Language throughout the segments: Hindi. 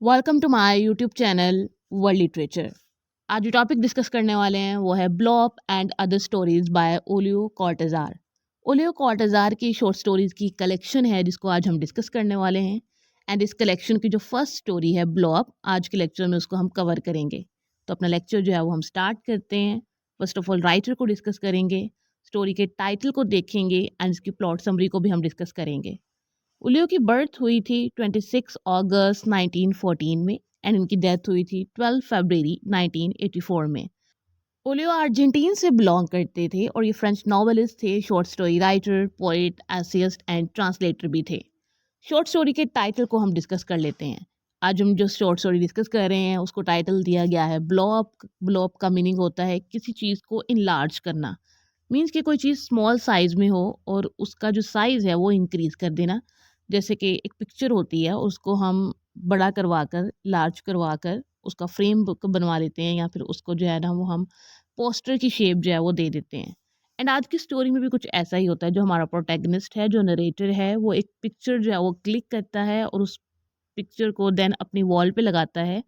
Welcome to my YouTube channel world literature. आज जो टॉपिक डिस्कस करने वाले हैं वो है blowup and other stories by Julio Cortazar. Julio Cortazar की शॉर्ट स्टोरीज की कलेक्शन है जिसको आज हम डिस्कस करने वाले हैं। एंड इस कलेक्शन की जो फर्स्ट स्टोरी है ब्लॉप, आज के लेक्चर में उसको हम कवर करेंगे। तो अपना लेक्चर जो है वो हम स्टार्ट करते हैं। फर्स्ट ऑफ ऑल राइटर को डिस्कस करेंगे, स्टोरी के टाइटल को देखेंगे एंड इसकी प्लॉट समरी को भी हम डिस्कस करेंगे। उलियो की बर्थ हुई थी 26 अगस्त 1914 में एंड इनकी डेथ हुई थी 12 फरवरी 1984 में। ओलियो अर्जेंटीन से बिलोंग करते थे और ये फ्रेंच नॉवेलिस्ट थे, short story writer, poet, essayist and translator भी थे। शॉर्ट स्टोरी के टाइटल को हम डिस्कस कर लेते हैं। आज हम जो शॉर्ट स्टोरी डिस्कस कर रहे हैं उसको टाइटल दिया गया है ब्लॉप। ब्लॉप का मीनिंग होता है किसी चीज़ को इनलार्ज करना। मीन्स कि कोई चीज़ स्मॉल साइज़ में हो और उसका जो साइज़ है वो इंक्रीज़ कर देना। जैसे कि एक पिक्चर होती है, उसको हम बड़ा करवा कर, लार्ज करवा कर उसका फ्रेम बनवा लेते हैं, या फिर उसको जो है ना वो हम पोस्टर की शेप जो है वो दे देते हैं। एंड आज की स्टोरी में भी कुछ ऐसा ही होता है। जो हमारा प्रोटैगनिस्ट है, जो नरेटर है, वो एक पिक्चर जो है वो क्लिक करता है और उस पिक्चर को देन अपनी वॉल पे लगाता है,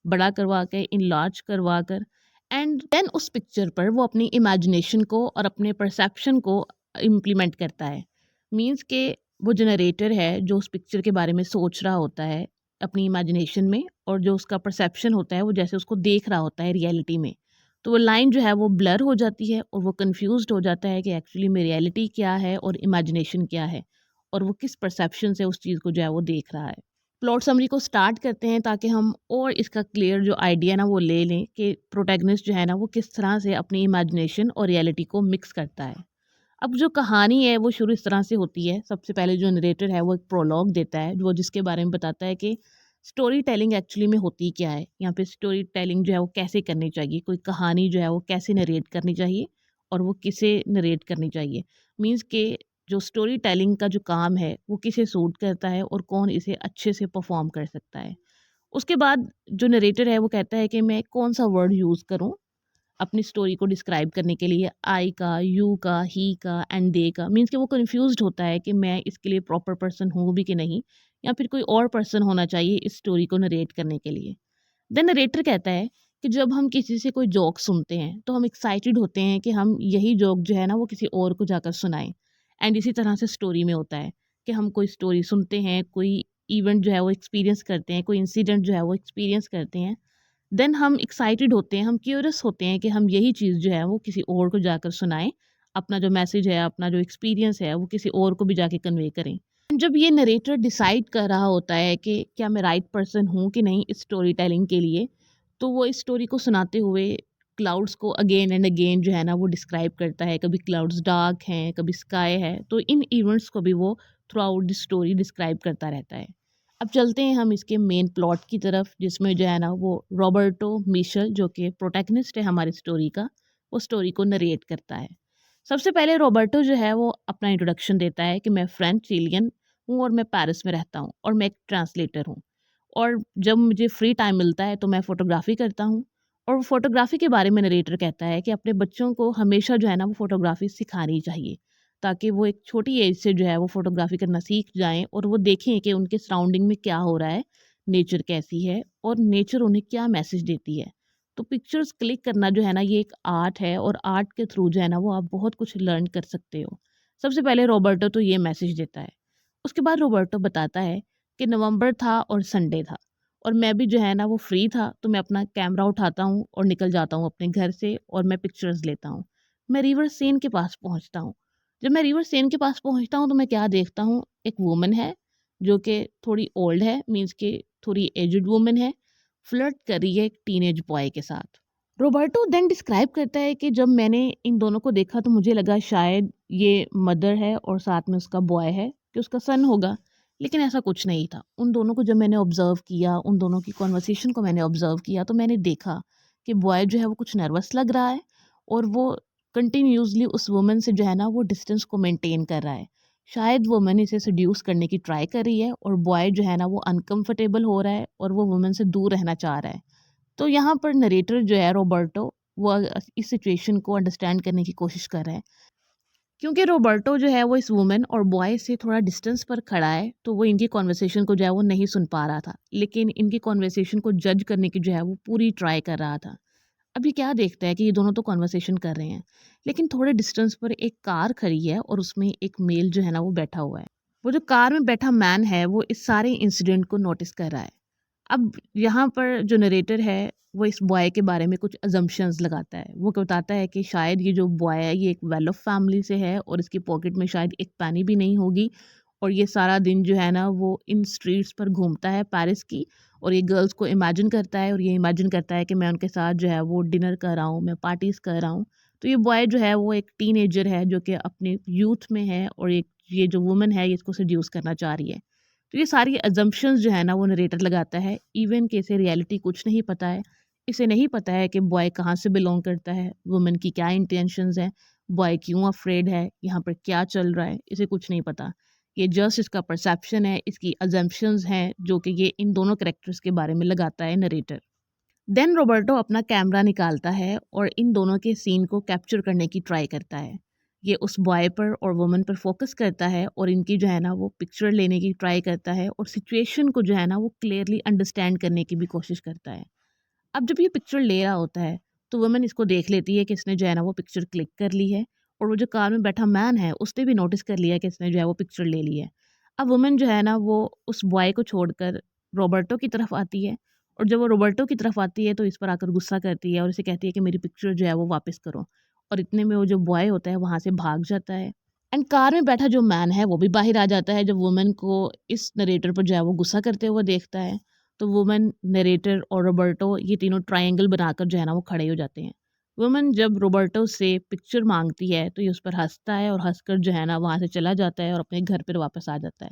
बड़ा करवा के, इनलार्ज करवा कर। एंड देन उस पिक्चर पर वो अपनी इमेजिनेशन को और अपने परसेप्शन को इम्प्लीमेंट करता है। मीन्स के वो जनरेटर है जो उस पिक्चर के बारे में सोच रहा होता है अपनी इमेजिनेशन में, और जो उसका परसेप्शन होता है वो जैसे उसको देख रहा होता है रियलिटी में, तो वो लाइन जो है वो ब्लर हो जाती है और वो कंफ्यूज्ड हो जाता है कि एक्चुअली में रियलिटी क्या है और इमेजिनेशन क्या है, और वो किस परसेप्शन से उस चीज़ को जो है वो देख रहा है। प्लॉट समरी को स्टार्ट करते हैं ताकि हम और इसका क्लियर जो आइडिया ना वो ले लें कि प्रोटैगनिस्ट जो है ना वो किस तरह से अपनी इमेजिनेशन और रियलिटी को मिक्स करता है। अब जो कहानी है वो शुरू इस तरह से होती है। सबसे पहले जो नरेटर है वो एक प्रोलॉग देता है, वो जिसके बारे में बताता है कि स्टोरी टेलिंग एक्चुअली में होती क्या है, यहाँ पे स्टोरी टेलिंग जो है वो कैसे करनी चाहिए, कोई कहानी जो है वो कैसे नरेट करनी चाहिए और वो किसे नरेट करनी चाहिए। मीन्स के जो स्टोरी टेलिंग का जो काम है वो किसे सूट करता है और कौन इसे अच्छे से परफॉर्म कर सकता है। उसके बाद जो नरेटर है वो कहता है कि मैं कौन सा वर्ड यूज़ करूँ अपनी स्टोरी को डिस्क्राइब करने के लिए। आई का, यू का, ही का एंड दे का। मीन्स कि वो कन्फ्यूज्ड होता है कि मैं इसके लिए प्रॉपर पर्सन हूँ भी कि नहीं, या फिर कोई और पर्सन होना चाहिए इस स्टोरी को नरेट करने के लिए। देन नरेटर कहता है कि जब हम किसी से कोई जोक सुनते हैं तो हम एक्साइटेड होते हैं कि हम यही जोक जो है ना वो किसी और को जाकर सुनाएं। एंड इसी तरह से स्टोरी में होता है कि हम कोई स्टोरी सुनते हैं, कोई इवेंट जो है वो एक्सपीरियंस करते हैं, कोई इंसिडेंट जो है वो एक्सपीरियंस करते हैं। देन हम एक्साइटेड होते हैं, हम क्यूरियस होते हैं कि हम यही चीज़ जो है वो किसी और को जाकर सुनाएं। अपना जो मैसेज है, अपना जो एक्सपीरियंस है वो किसी और को भी जाके कन्वे करें। जब ये नरेटर डिसाइड कर रहा होता है कि क्या मैं राइट पर्सन हूँ कि नहीं इस स्टोरी टेलिंग के लिए, तो वो इस स्टोरी को सुनाते हुए क्लाउड्स को अगेन एंड अगेन जो है ना वो डिस्क्राइब करता है। कभी क्लाउड्स डार्क हैं, कभी स्काई है, तो इन इवेंट्स को भी वो through out the story describe करता रहता है। अब चलते हैं हम इसके मेन प्लॉट की तरफ, जिसमें जो है ना वो रॉबर्टो मिशेल, जो कि प्रोटैगनिस्ट है हमारी स्टोरी का, वो स्टोरी को नरेट करता है। सबसे पहले रॉबर्टो जो है वो अपना इंट्रोडक्शन देता है कि मैं फ्रेंच चिलियन हूँ और मैं पेरिस में रहता हूँ और मैं एक ट्रांसलेटर हूँ, और जब मुझे फ्री टाइम मिलता है तो मैं फ़ोटोग्राफ़ी करता हूँ। और फ़ोटोग्राफ़ी के बारे में नरेटर कहता है कि अपने बच्चों को हमेशा जो है ना वो फ़ोटोग्राफ़ी सिखानी चाहिए, ताकि वो एक छोटी एज से जो है वो फ़ोटोग्राफ़ी करना सीख जाएँ और वो देखें कि उनके सराउंडिंग में क्या हो रहा है, नेचर कैसी है और नेचर उन्हें क्या मैसेज देती है। तो पिक्चर्स क्लिक करना जो है ना ये एक आर्ट है, और आर्ट के थ्रू जो है ना वो आप बहुत कुछ लर्न कर सकते हो। सबसे पहले रॉबर्टो तो ये मैसेज देता है। उसके बाद रॉबर्टो बताता है कि नवंबर था और संडे था, और मैं भी जो है ना वो फ्री था, तो मैं अपना कैमरा उठाता हूँ और निकल जाता हूँ अपने घर से और मैं पिक्चर्स लेता हूँ। मैं रिवर सेन के पास पहुँचता हूँ। जब मैं रिवर सेन के पास पहुँचता हूँ तो मैं क्या देखता हूँ, एक वुमन है जो कि थोड़ी ओल्ड है, मीन्स के थोड़ी एजड वुमन है, फ्लर्ट कर रही है एक टीनेज बॉय के साथ। रोबर्टो देन डिस्क्राइब करता है कि जब मैंने इन दोनों को देखा तो मुझे लगा शायद ये मदर है और साथ में उसका बॉय है, कि उसका सन होगा, लेकिन ऐसा कुछ नहीं था। उन दोनों को जब मैंने ऑब्ज़र्व किया, उन दोनों की कन्वर्सेशन को मैंने ऑब्ज़र्व किया, तो मैंने देखा कि बॉय जो है वो कुछ नर्वस लग रहा है और वो कंटिन्यूअसली उस वुमन से जो है ना वो डिस्टेंस को मेंटेन कर रहा है। शायद वुमन इसे सेड्यूस करने की ट्राई कर रही है और बॉय जो है ना वो अनकंफर्टेबल हो रहा है और वो वुमन से दूर रहना चाह रहा है। तो यहाँ पर नरेटर जो है रॉबर्टो, वो इस सिचुएशन को अंडरस्टैंड करने की कोशिश कर रहा है। क्योंकि रॉबर्टो जो है वो इस वुमन और बॉय से थोड़ा डिस्टेंस पर खड़ा है, तो वो इनकी कॉन्वर्सेशन को जो है वो नहीं सुन पा रहा था, लेकिन इनकी कॉन्वर्सेशन को जज करने की जो है वो पूरी ट्राई कर रहा था। अभी क्या देखता है कि ये दोनों तो कॉन्वर्सेशन कर रहे हैं, लेकिन थोड़े डिस्टेंस पर एक कार खड़ी है और उसमें एक मेल जो है ना वो बैठा हुआ है। वो जो कार में बैठा मैन है वो इस सारे इंसिडेंट को नोटिस कर रहा है। अब यहाँ पर जो नरेटर है वो इस बॉय के बारे में कुछ अजम्पशंस लगाता है। वो बताता है कि शायद ये जो बॉय है ये एक वेल ऑफ फैमिली से है और इसकी पॉकेट में शायद एक पैनी भी नहीं होगी, और ये सारा दिन जो है ना वो इन स्ट्रीट्स पर घूमता है पेरिस की, और ये गर्ल्स को इमेजिन करता है और ये इमेजिन करता है कि मैं उनके साथ जो है वो डिनर कर रहा हूँ, मैं पार्टीज़ कर रहा हूँ। तो ये बॉय जो है वो एक टीनेजर है जो कि अपने यूथ में है, और एक ये जो वुमन है ये इसको सेड्यूस करना चाह रही है। तो ये सारी अजम्पशंस जो है ना वो नरेटर लगाता है, इवन कि इसे रियलिटी कुछ नहीं पता है। इसे नहीं पता है कि बॉय कहाँ से बिलोंग करता है, वुमन की क्या इंटेंशंस हैं, बॉय क्यों अफ्रेड है, यहाँ पर क्या चल रहा है, इसे कुछ नहीं पता। ये जस्ट इसका परसेप्शन है, इसकी अजम्पशंस हैं जो कि ये इन दोनों कैरेक्टर्स के बारे में लगाता है नरेटर। देन रॉबर्टो अपना कैमरा निकालता है और इन दोनों के सीन को कैप्चर करने की ट्राई करता है। ये उस बॉय पर और वुमन पर फोकस करता है और इनकी जो है ना वो पिक्चर लेने की ट्राई करता है और सिचुएशन को जो है ना वो क्लियरली अंडरस्टैंड करने की भी कोशिश करता है। अब जब ये पिक्चर ले रहा होता है तो वुमन इसको देख लेती है कि इसने जो है ना वो पिक्चर क्लिक कर ली है, और वो जो कार में बैठा मैन है उसने भी नोटिस कर लिया कि इसने जो है वो पिक्चर ले ली है। अब वुमन जो है ना वो उस बॉय को छोड़कर रॉबर्टो की तरफ आती है, और जब वो रॉबर्टो की तरफ आती है तो इस पर आकर गुस्सा करती है और इसे कहती है कि मेरी पिक्चर जो है वो वापस करो, और इतने में वो जो बॉय होता है वहाँ से भाग जाता है। एंड कार में बैठा जो मैन है वो भी बाहर आ जाता है जब वुमन को इस नरेटर पर जो है वो गुस्सा करते हुए देखता है। तो वुमन, नरेटर और रोबर्टो ये तीनों ट्रायंगल बनाकर जो है ना वो खड़े हो जाते हैं। वुमन जब रोबर्टो से पिक्चर मांगती है तो ये उस पर हंसता है और हंसकर जो है ना वहाँ से चला जाता है और अपने घर पर वापस आ जाता है।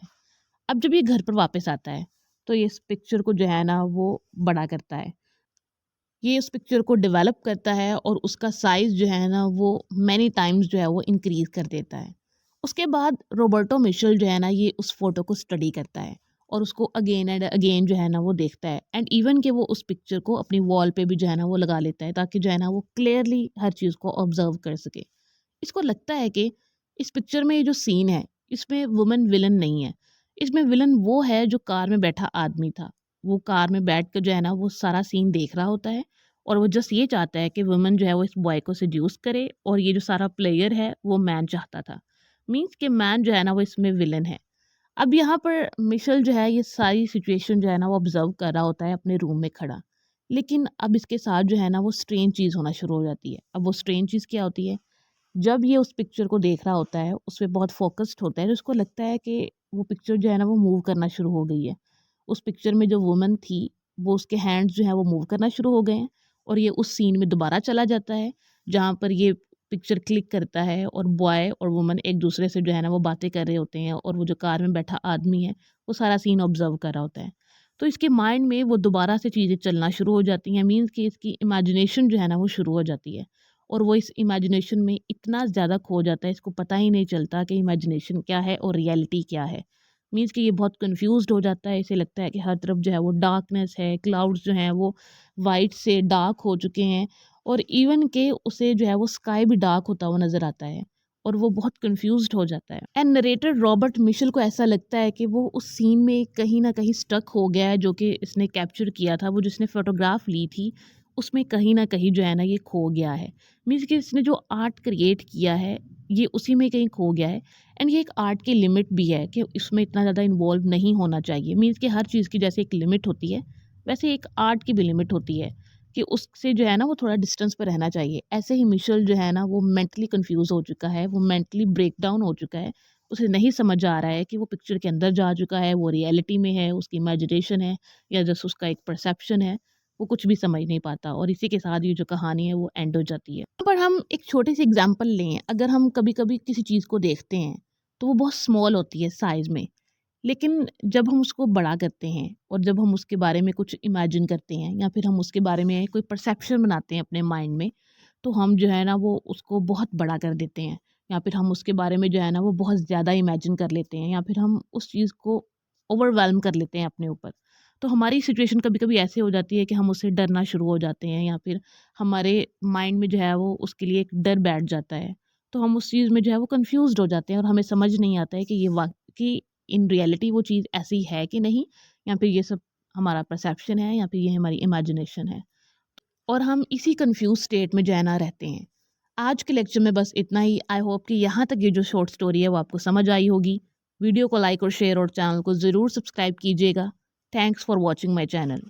अब जब ये घर पर वापस आता है तो ये इस पिक्चर को जो है ना वो बड़ा करता है। ये उस पिक्चर को डेवलप करता है और उसका साइज़ जो है ना वो मैनी टाइम्स जो है वो इंक्रीज़ कर देता है। उसके बाद रोबर्टो मिशेल जो है ना ये उस फ़ोटो को स्टडी करता है और उसको अगेन एंड अगेन जो है ना वो देखता है, एंड इवन कि वो उस पिक्चर को अपनी वॉल पे भी जो है ना वो लगा लेता है ताकि जो है ना वो क्लियरली हर चीज़ को ऑब्ज़र्व कर सके। इसको लगता है कि इस पिक्चर में ये जो सीन है इसमें वुमन विलन नहीं है। इसमें विलन वो है जो कार में बैठा आदमी था। वो कार में बैठ कर जो है ना वो सारा सीन देख रहा होता है, और वो जस्ट ये चाहता है कि वुमन जो है वो इस बॉय को सेड्यूस करे, और ये जो सारा प्लेयर है वो मैन चाहता था। मीन्स कि मैन जो है ना वो इसमें विलन है। अब यहाँ पर मिशेल जो है ये सारी सिचुएशन जो है ना वो ऑब्जर्व कर रहा होता है अपने रूम में खड़ा। लेकिन अब इसके साथ जो है ना वो स्ट्रेंज चीज़ होना शुरू हो जाती है। अब वो स्ट्रेंज चीज़ क्या होती है? जब ये उस पिक्चर को देख रहा होता है, उस पे बहुत फ़ोकस्ड होता है, तो उसको लगता है कि वो पिक्चर जो है ना वो मूव करना शुरू हो गई है। उस पिक्चर में जो वुमन थी, वो उसके हैंड्स जो हैं वो मूव करना शुरू हो गए हैं, और ये उस सीन में दोबारा चला जाता है, जहाँ पर ये पिक्चर क्लिक करता है और बॉय और वुमन एक-दूसरे से जो है ना वो बातें कर रहे होते हैं, और वो जो कार में बैठा आदमी है, वो सारा सीन ऑब्ज़र्व कर रहा होता है। तो इसके माइंड में वो दोबारा से चीज़ें चलना शुरू हो जाती हैं, मीन्स कि इसकी इमेजिनेशन जो है ना वो शुरू हो जाती है। और वो इस इमेजिनेशन में इतना ज़्यादा खो जाता है, इसको पता ही नहीं चलता कि इमेजिनेशन क्या है और रियलिटी क्या है। मीन्स कि ये बहुत कन्फ्यूज़्ड हो जाता है, इसे लगता है कि हर तरफ जो है वो डार्कनेस है, क्लाउड्स जो हैं वो वाइट से डार्क हो चुके हैं, और इवन के उसे जो है वो स्काई भी डार्क होता हुआ नज़र आता है, और वो बहुत कन्फ्यूज़्ड हो जाता है। एंड नरेटर रॉबर्ट मिशेल को ऐसा लगता है कि वो उस सीन में कहीं न कहीं स्टक हो गया है जो कि इसने कैप्चर किया था, वो जिसने फ़ोटोग्राफ ली थी, उसमें कहीं न कहीं जो है ना ये खो गया है। मीन्स कि इसने जो आर्ट क्रिएट किया है, ये उसी में कहीं खो गया है। एंड ये एक आर्ट की लिमिट भी है कि इसमें इतना ज़्यादा इन्वॉल्व नहीं होना चाहिए। मीन्स कि हर चीज़ की जैसे एक लिमिट होती है, वैसे एक आर्ट की भी लिमिट होती है कि उससे जो है ना वो थोड़ा डिस्टेंस पे रहना चाहिए। ऐसे ही मिशेल जो है ना वो मेंटली कन्फ्यूज़ हो चुका है, वो मेंटली ब्रेकडाउन हो चुका है। उसे नहीं समझ आ रहा है कि वो पिक्चर के अंदर जा चुका है, वो रियलिटी में है, उसकी इमेजिनेशन है, या जस्ट उसका एक परसेप्शन है। वो कुछ भी समझ नहीं पाता, और इसी के साथ ये जो कहानी है वो एंड हो जाती है। यहाँ पर हम एक छोटी सी एग्जांपल लें, अगर हम कभी-कभी किसी चीज़ को देखते हैं, तो वो बहुत स्मॉल होती है साइज़ में, लेकिन जब हम उसको बड़ा करते हैं और जब हम उसके बारे में कुछ इमेजिन करते हैं, या फिर हम उसके बारे में कोई परसेप्शन बनाते हैं अपने माइंड में, तो हम जो है ना वो उसको बहुत बड़ा कर देते हैं, या फिर हम उसके बारे में जो है ना वो बहुत ज़्यादा इमेजिन कर लेते हैं, या फिर हम उस चीज़ को ओवरवेल्म कर लेते हैं अपने ऊपर। तो हमारी सिचुएशन कभी-कभी ऐसे हो जाती है कि हम उससे डरना शुरू हो जाते हैं, या फिर हमारे माइंड में जो है वो उसके लिए एक डर बैठ जाता है। तो हम उस चीज़ में जो है वो कन्फ्यूज़्ड हो जाते हैं और हमें समझ नहीं आता है कि कि इन रियलिटी वो चीज़ ऐसी है कि नहीं, या फिर ये सब हमारा परसेप्शन है, या फिर ये हमारी इमेजिनेशन है। और हम इसी कन्फ्यूज़ स्टेट में जो है ना रहते हैं। आज के लेक्चर में बस इतना ही। आई होप कि यहाँ तक ये जो शॉर्ट स्टोरी है वो आपको समझ आई होगी। वीडियो को लाइक और शेयर और चैनल को ज़रूर सब्सक्राइब कीजिएगा। Thanks for watching my channel.